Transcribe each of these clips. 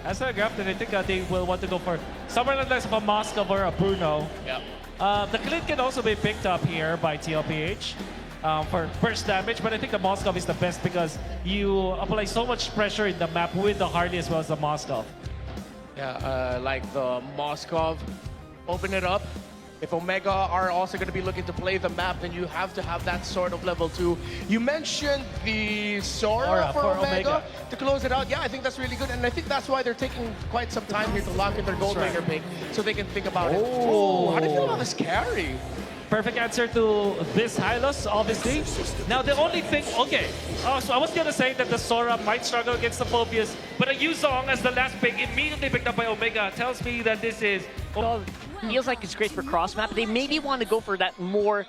As a graph, then I think they will want to go for somewhere like a Moskov or a Bruno. Yeah. The Clint can also be picked up here by TLPH for burst damage, but I think the Moskov is the best because you apply so much pressure in the map with the Hardy as well as the Moskov. Yeah, like the Moskov, open it up. If Omega are also going to be looking to play the map, then you have to have that sort of level too. You mentioned the Sora for Omega to close it out. Yeah, I think that's really good. And I think that's why they're taking quite some time here to lock in their gold laner pick so they can think about it. Oh, how do you feel about this carry? Perfect answer to this Hylos, obviously. Now, the only thing, okay, so I was going to say that the Sora might struggle against the Phobius, but a Yuzong as the last pick, immediately picked up by Omega, tells me that this is... Feels like it's great for cross map. They maybe want to go for that more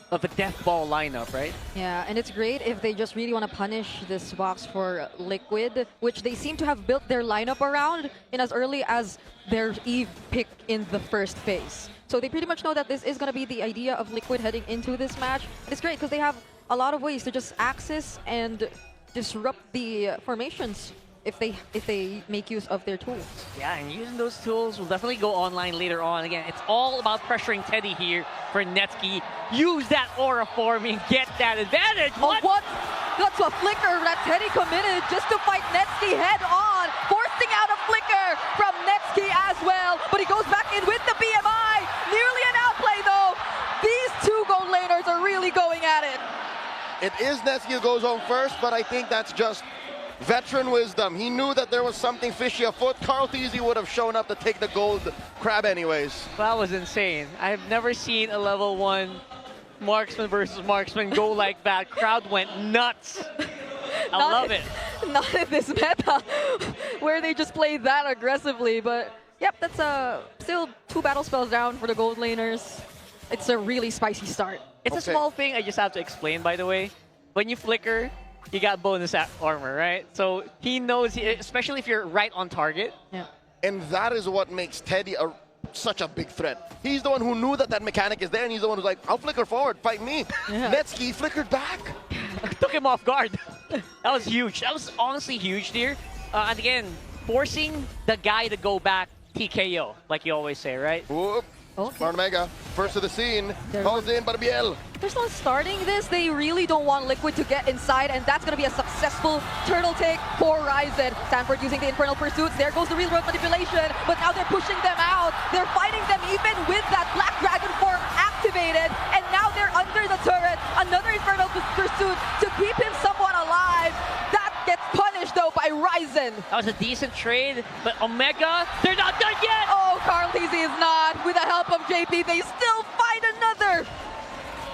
of a death ball lineup, right? Yeah, and it's great if they just really want to punish this box for Liquid, which they seem to have built their lineup around in as early as their Eve pick in the first phase. So they pretty much know that this is going to be the idea of Liquid heading into this match. It's great because they have a lot of ways to just access and disrupt the formations if they make use of their tools. Yeah, and using those tools will definitely go online later on. Again, it's all about pressuring Teddy here for Netsky. Use that aura for me and get that advantage. What? That's a flicker that Teddy committed just to fight Netsky head on, forcing out a flicker from Netsky as well. But he goes back in with the BMI. Nearly an outplay though. These two gold laners are really going at it. It is Netsky who goes home first, but I think that's just veteran wisdom. He knew that there was something fishy afoot. Carl Theasy would have shown up to take the gold crab anyways. That was insane. I've never seen a level 1 marksman versus marksman go like that. Crowd went nuts. I love it. Not in this meta, where they just play that aggressively. But yep, that's still 2 battle spells down for the gold laners. It's a really spicy start. It's a small thing I just have to explain, by the way. When you flicker, you got bonus armor, right? So he knows, especially if you're right on target. Yeah. And that is what makes Teddy such a big threat. He's the one who knew that mechanic is there, and he's the one who's like, I'll flicker forward, fight me. Yeah. Netsky flickered back. Took him off guard. That was huge. That was honestly huge there. And again, forcing the guy to go back TKO, like you always say, right? Whoop. Okay. Smart Omega, first of the scene, calls in Barbiel. They're still starting this. They really don't want Liquid to get inside, and that's going to be a successful turtle take for Ryzen. Stanford using the Infernal Pursuits. There goes the real world manipulation, but now they're pushing them out. They're fighting them even with that Black Dragon form activated, and now they're under the turret. Another Infernal Pursuit to keep him somewhat alive. That gets punished, though, by Ryzen. That was a decent trade, but Omega, they're not done yet! Oh, Carl Theasy is not. With the help of JP, they still find another.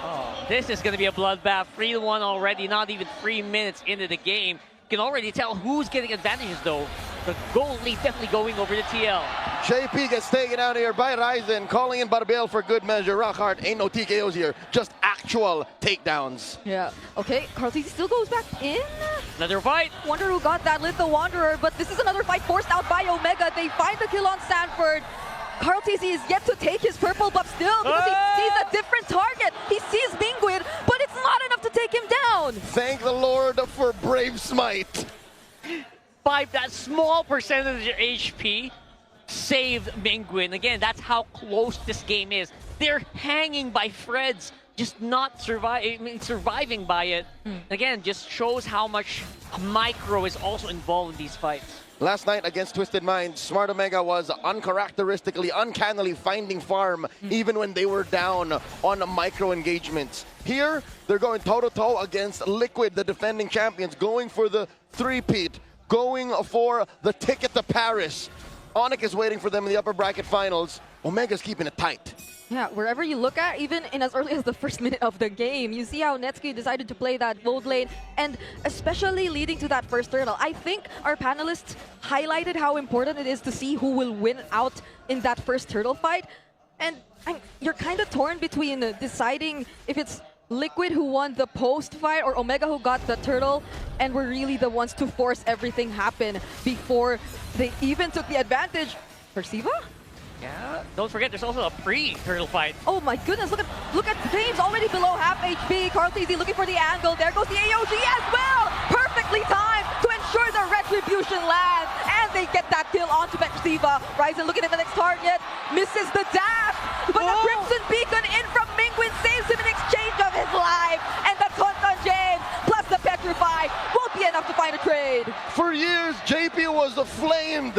Oh, this is going to be a bloodbath. 3-1 already, not even 3 minutes into the game. You can already tell who's getting advantages, though. The goal lead definitely going over to TL. JP gets taken out here by Ryzen, calling in Barbiel for good measure. Rockhart, ain't no TKOs here, just actual takedowns. Yeah. Okay, Carl Theasy still goes back in. Another fight. Wonder who got that Litho Wanderer, but this is another fight forced out by Omega. They find the kill on Stanford. Carl Theasy is yet to take his purple buff still because he sees a different target. He sees Mingwid, but it's not enough to take him down. Thank the Lord for Brave Smite. By that small percentage of HP, saved Mingwin. Again, that's how close this game is. They're hanging by threads, just not surviving by it. Again, just shows how much micro is also involved in these fights. Last night against Twisted Minds, Smart Omega was uncharacteristically, uncannily finding farm even when they were down on micro engagements. Here, they're going toe-to-toe against Liquid, the defending champions, going for the three-peat, going for the ticket to Paris. Onyx is waiting for them in the upper bracket finals. Omega's keeping it tight. Yeah, wherever you look at, even in as early as the first minute of the game, you see how Netsky decided to play that gold lane, and especially leading to that first turtle. I think our panelists highlighted how important it is to see who will win out in that first turtle fight. And you're kind of torn between deciding if it's Liquid who won the post fight or Omega who got the turtle, and were really the ones to force everything happen before they even took the advantage. Perciva? Yeah, don't forget there's also a pre-turtle fight. Oh my goodness, look at James already below half HP. Carl Theasy looking for the angle. There goes the AOG as well. Perfectly timed to ensure the retribution lands. And they get that kill onto Petrosiva. Ryzen looking at the next target, misses the dash, but the Crimson Beacon in from Mingwin saves him in exchange of his life. And the taunt on James, plus the Petrify, won't be enough to find a trade. For years, JP was flamed,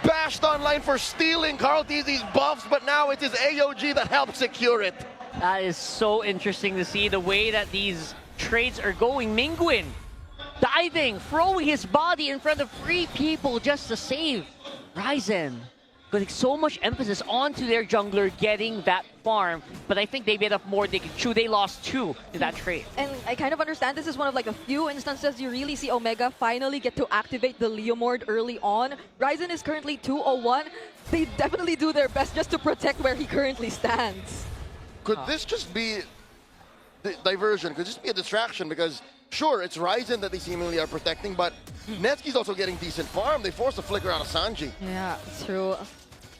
bashed online for stealing Carl TZ's buffs, but now it is AOG that helps secure it. That is so interesting to see the way that these trades are going. Mingwin diving, throwing his body in front of 3 people just to save Ryzen. Putting so much emphasis onto their jungler getting that farm, but I think they bit off more they could chew. They lost 2 in that trade. And I kind of understand this is one of like a few instances you really see Omega finally get to activate the Leomord early on. Ryzen is currently 201. They definitely do their best just to protect where he currently stands. Could this just be diversion? Could this be a distraction? Because sure, it's Ryzen that they seemingly are protecting, but Netsuki's also getting decent farm. They forced a flicker out of Sanji. Yeah, it's true.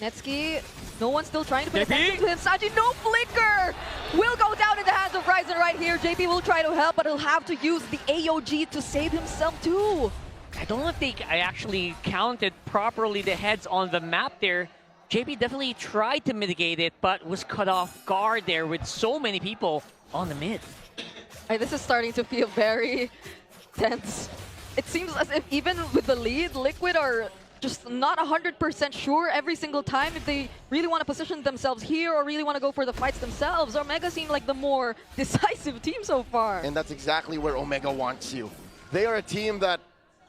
Netsuki, no one's still trying to pay JP? attention to him. Sanji, no flicker! Will go down in the hands of Ryzen right here. JP will try to help, but he'll have to use the AOG to save himself too. I don't know if I actually counted properly the heads on the map there. JP definitely tried to mitigate it, but was cut off guard there with so many people on the mid. This is starting to feel very tense. It seems as if even with the lead, Liquid are just not 100% sure every single time if they really want to position themselves here or really want to go for the fights themselves. Omega seem like the more decisive team so far. And that's exactly where Omega wants you. They are a team that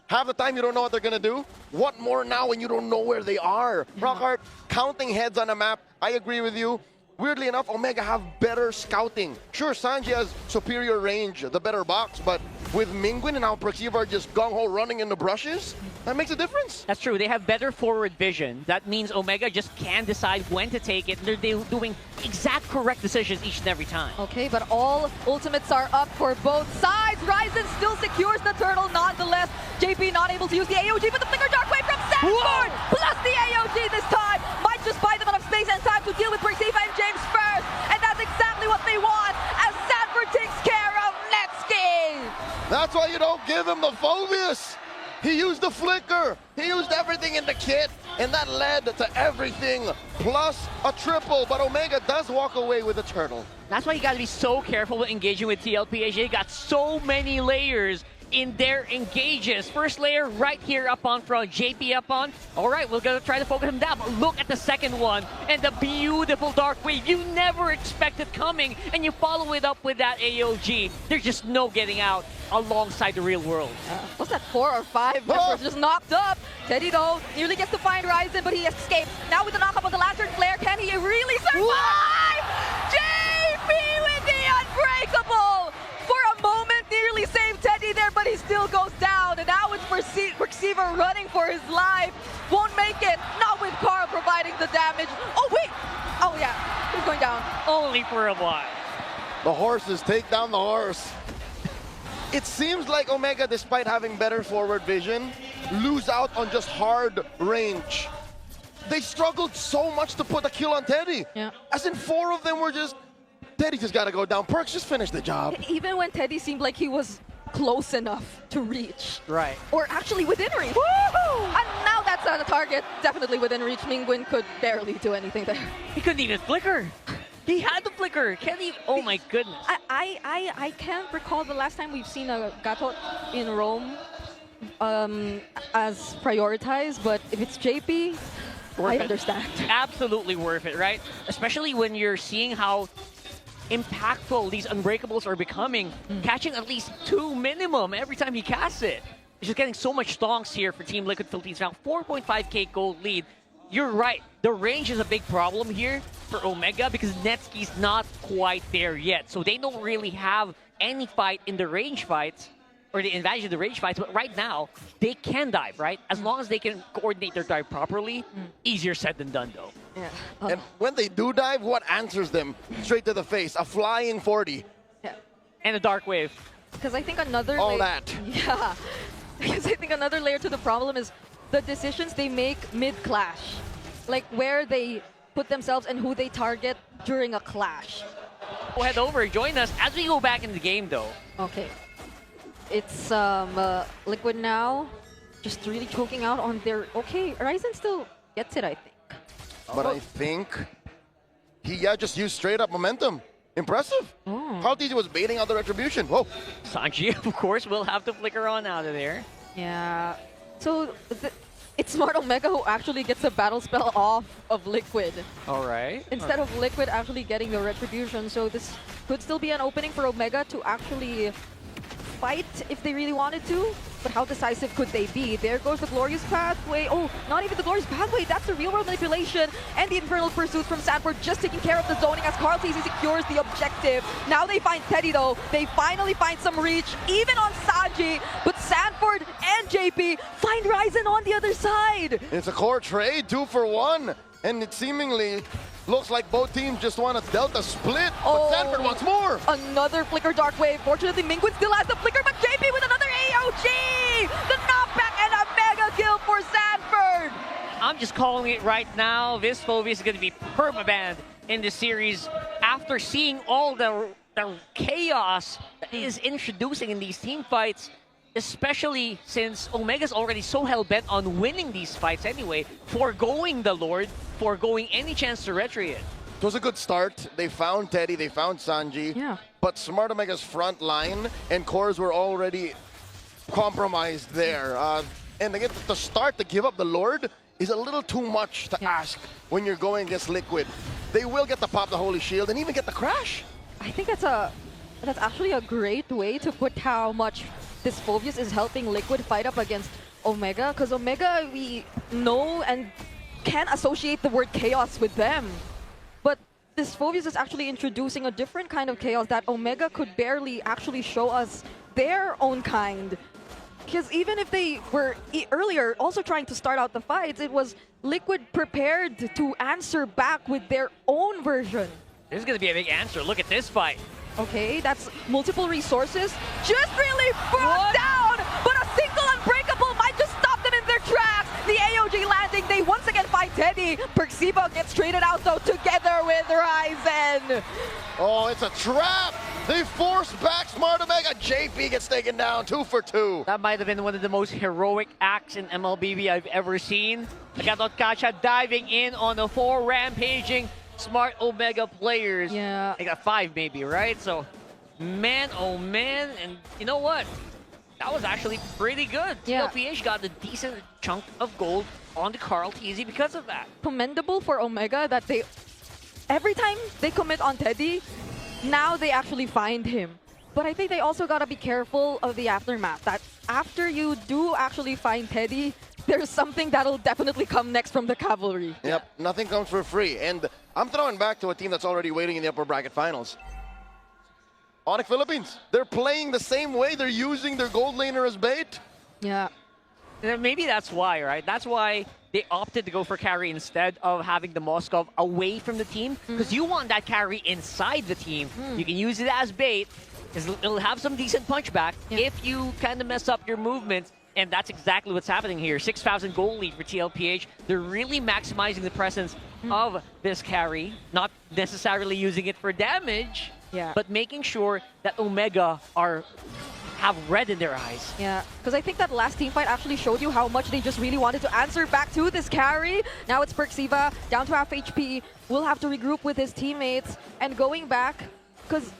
half the time you don't know what they're going to do. What more now when you don't know where they are? Rockhart, counting heads on a map, I agree with you. Weirdly enough, Omega have better scouting. Sure, Sanji has superior range, the better box, but with Mingwin and how Perceiver are just gung-ho running in the brushes, that makes a difference. That's true. They have better forward vision. That means Omega just can decide when to take it. They're doing exact correct decisions each and every time. Okay, but all ultimates are up for both sides. Ryzen still secures the turtle nonetheless. JP not able to use the AOG, but the Flicker Dark Wave from Sanford, plus the AOG this time, might just buy them enough space and time to deal with Perceiver and James first. And that's exactly what they want as Sanford takes care of Netsuki. That's why you don't give him the Phobius. He used the flicker. He used everything in the kit, and that led to everything, plus a triple. But Omega does walk away with a turtle. That's why you got to be so careful with engaging with TLPH. They got so many layers in their engages. First layer right here up on front, JP up on. All right, we're gonna try to focus him down, but look at the second one and the beautiful dark wave. You never expected coming, and you follow it up with that AOG. There's just no getting out alongside the real world. What's that, 4 or 5 members just knocked up? Teddy though nearly gets to find Ryzen, but he escapes. Now with the knockup of the Lantern Flare, can he really survive? JP with the unbreakable! For a moment, nearly saved Teddy there, but he still goes down. And now it's Perceiver running for his life. Won't make it, not with Carl providing the damage. Oh wait, oh yeah, he's going down. Only for a while. The horses take down the horse. It seems like Omega, despite having better forward vision, lose out on just hard range. They struggled so much to put a kill on Teddy. Yeah. As in 4 of them were just, Teddy just got to go down. Perks just finished the job. Even when Teddy seemed like he was close enough to reach. Right. Or actually within reach. Woohoo! And now that's on a target, definitely within reach. Mingwin could barely do anything there. He couldn't even flicker. He had the flicker. Can't even, oh my goodness. I can't recall the last time we've seen a Gatot in Rome as prioritized, but if it's JP, I understand. Absolutely worth it, right? Especially when you're seeing how impactful these unbreakables are becoming, catching at least 2 minimum every time he casts it. He's just getting so much stonks here for Team Liquid Philippines now. 4.5k gold lead. You're right. The range is a big problem here for Omega because Netsuki's not quite there yet. So they don't really have any fight in the range fights or the advantage of the range fights. But right now, they can dive, right? As long as they can coordinate their dive properly, easier said than done, though. Yeah. And when they do dive, what answers them straight to the face? A flying 40. Yeah. And a dark wave. Because I think another All layer, that. Yeah. Because I think another layer to the problem is the decisions they make mid-clash. Like where they put themselves and who they target during a clash. Go head over, join us as we go back in the game, though. Okay. It's Liquid now. just really choking out on their... Okay, Ryzen still gets it, I think. But I think he just used straight up momentum. Impressive. How easy was baiting out the retribution. Whoa. Sanji, of course, will have to flicker on out of there. Yeah. So it's Smart Omega who actually gets a battle spell off of Liquid. All right. Instead of Liquid actually getting the retribution. So this could still be an opening for Omega to actually fight if they really wanted to. But how decisive could they be? There goes the Glorious Pathway. Oh, not even the Glorious Pathway. That's the real-world manipulation. And the Infernal Pursuit from Sanford just taking care of the zoning as Carl TZ secures the objective. Now they find Teddy, though. They finally find some reach, even on Sanji. But Sanford and JP find Ryzen on the other side. It's a core trade, 2 for 1. And it seemingly looks like both teams just want a Delta split. But Sanford wants more. Another Flicker Dark Wave. Fortunately, Mingwin still has the Flicker, but JP with another AOG! The knockback and a mega kill for Sanford! I'm just calling it right now. This Phobius is going to be permabanned in this series after seeing all the chaos that is introducing in these team fights, especially since Omega's already so hell-bent on winning these fights anyway, foregoing the Lord, foregoing any chance to retry it. It was a good start. They found Teddy, they found Sanji. Yeah. But Smart Omega's front line and cores were already compromised there. And again, to start to give up the Lord is a little too much to ask when you're going against Liquid. They will get to pop the Holy Shield and even get the crash. I think that's actually a great way to put how much this Phobius is helping Liquid fight up against Omega, because Omega, we know and can associate the word chaos with them. But this Phobius is actually introducing a different kind of chaos that Omega could barely actually show us their own kind. Because even if they were earlier also trying to start out the fights, it was Liquid prepared to answer back with their own version. This is going to be a big answer. Look at this fight. Okay, that's multiple resources. Just really brought down, but a single unbreakable might just stop them in their tracks. The AOG landing, they once again find Teddy. Perxivo gets traded out though together with Ryzen. Oh, it's a trap. They force back Smart Omega. JP gets taken down, 2 for 2. That might have been one of the most heroic acts in MLBB I've ever seen. Agatot Kacha diving in on the 4 rampaging Smart Omega players. Yeah. They got 5 maybe, right? So, man, oh man. And you know what? That was actually pretty good. Yeah. TLPH got a decent chunk of gold on the Carl TZ because of that. Commendable for Omega that they, every time they commit on Teddy, now they actually find him. But I think they also gotta be careful of the aftermath. That after you do actually find Teddy, there's something that'll definitely come next from the cavalry. Yep, nothing comes for free. And I'm throwing back to a team that's already waiting in the upper bracket finals. MPLPhilippines, they're playing the same way. They're using their gold laner as bait. Yeah. And maybe that's why, right? That's why they opted to go for carry instead of having the Moskov away from the team. Because you want that carry inside the team. You can use it as bait. It'll have some decent punchback if you kind of mess up your movements. And that's exactly what's happening here. 6,000 goal lead for TLPH. They're really maximizing the presence of this carry. Not necessarily using it for damage, but making sure that Omega have red in their eyes. Yeah, because I think that last team fight actually showed you how much they just really wanted to answer back to this carry. Now it's Perxiva, down to half HP. Will have to regroup with his teammates. And going back, because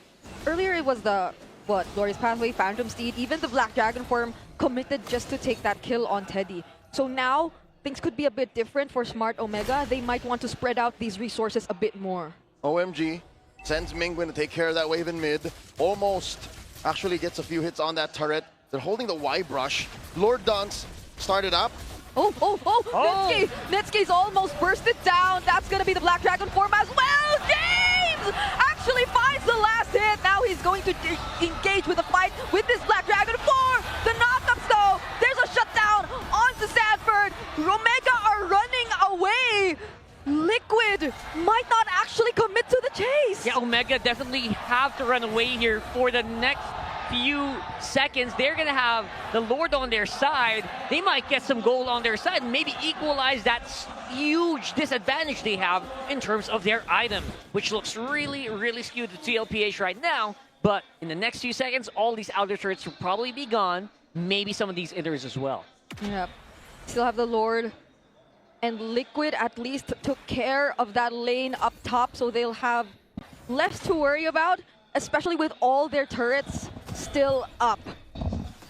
earlier it was the, Glorious Pathway, Phantom Steed, even the Black Dragon form committed just to take that kill on Teddy. So now, things could be a bit different for Smart Omega. They might want to spread out these resources a bit more. OMG sends Mingwin to take care of that wave in mid. Almost actually gets a few hits on that turret. They're holding the Y brush. Lord Dunks started up. Netsky! Netsky's almost bursted down. That's gonna be the Black Dragon form as well. James actually finds the last hit. Now he's going to engage with the fight with this Black Dragon for the knockups though. There's a shutdown onto Sanford. Omega are running away. Liquid might not actually commit to the chase. Yeah, Omega definitely have to run away here for the next few seconds. They're going to have the Lord on their side. They might get some gold on their side and maybe equalize that huge disadvantage they have in terms of their item, which looks really, really skewed to TLPH right now. But in the next few seconds, all these outer turrets will probably be gone. Maybe some of these inners as well. Yep. Still have the Lord. And Liquid at least took care of that lane up top, so they'll have less to worry about, especially with all their turrets still up.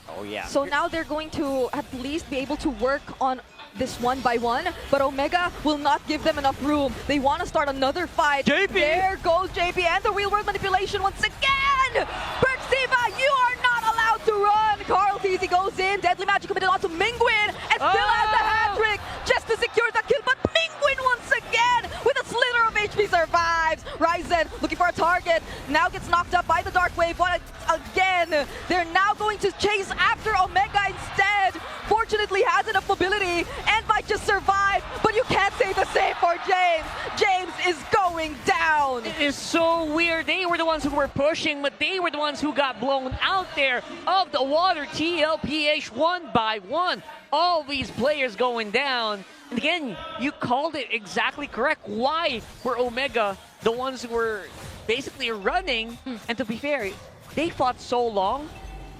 Oh, yeah. So now they're going to at least be able to work on this 1-by-1, but Omega will not give them enough room. They want to start another fight. JP! There goes JP and the real-world manipulation once again! Perxiva, you are not allowed to run! Carl TZ goes in, Deadly Magic committed onto Mingwin, and still has the hat-trick just to secure the kill, but Mingwin once again with a slither of HP survives. Ryzen looking for a target, now gets knocked up by the Dark Wave, but again, they're now going to chase after Omega instead. Fortunately has enough mobility and might just survive, but you can't say the same for James. James is going down. It is so weird. They were the ones who were pushing, but they were the ones who got blown out there of the water. TLPH 1-by-1. All these players going down. And again, you called it exactly correct. Why were Omega the ones who were basically running? And to be fair, they fought so long.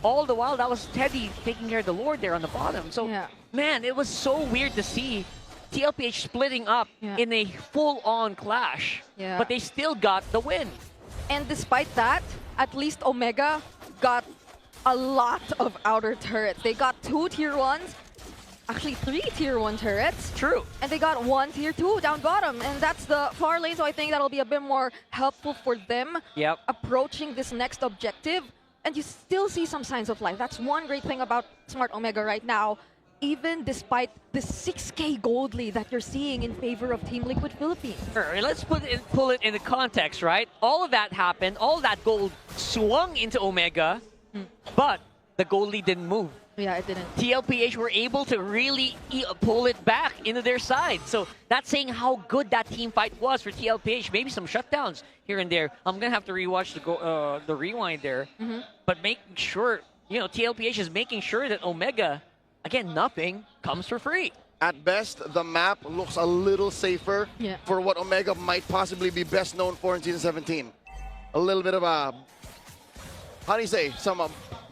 All the while, that was Teddy taking care of the Lord there on the bottom. So, Yeah. man, it was so weird to see TLPH splitting up in a full-on clash. Yeah. But they still got the win. And despite that, at least Omega got a lot of outer turrets. They got 2 tier 1s, actually 3 tier 1 turrets. True. And they got 1 tier 2 down bottom. And that's the far lane, so I think that'll be a bit more helpful for them Yep. approaching this next objective. And you still see some signs of life. That's one great thing about Smart Omega right now. Even despite the 6K gold lead that you're seeing in favor of Team Liquid Philippines. Sure, let's pull it into context, right? All of that happened. All of that gold swung into Omega, but the gold lead didn't move. Yeah, it didn't. TLPH were able to really pull it back into their side. So that's saying how good that team fight was for TLPH. Maybe some shutdowns here and there. I'm going to have to rewatch the rewind there. But making sure, you know, TLPH is making sure that Omega, again, nothing comes for free. At best, the map looks a little safer Yeah. for what Omega might possibly be best known for in Season 17. A little bit of a, how do you say, some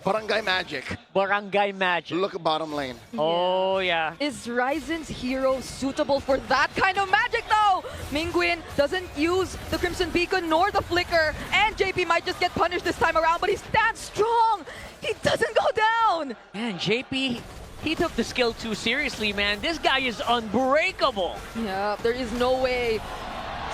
barangay magic. Barangay Magic. Look at bottom lane. Oh, yeah. Is Ryzen's hero suitable for that kind of magic though? Mingwin doesn't use the Crimson Beacon nor the Flicker, and JP might just get punished this time around, but he stands strong. He doesn't go down. Man, JP, he took the skill too seriously, man. This guy is unbreakable. Yeah, there is no way.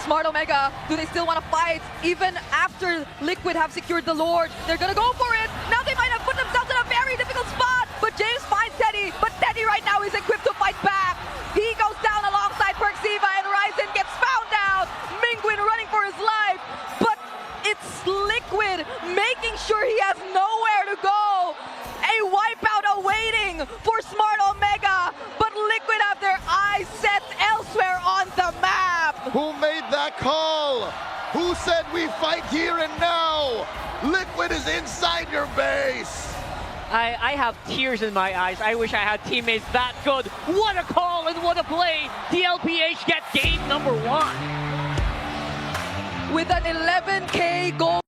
Smart Omega, do they still want to fight? Even after Liquid have secured the Lord, they're gonna go for it. Now they might have put themselves in a very difficult spot, but James finds Teddy, but Teddy right now is equipped to fight back. He goes down alongside Perxiva, and Ryzen gets found out. Mingwin running for his life, but it's Liquid making sure he has nowhere to go. A wipeout awaiting for Smart Omega, but Liquid have their eyes set elsewhere on the map. Who made that call? Who said we fight here and now? Liquid is inside your base. I have tears in my eyes. I wish I had teammates that good. What a call and what a play. TLPH get game number 1. With an 11K goal.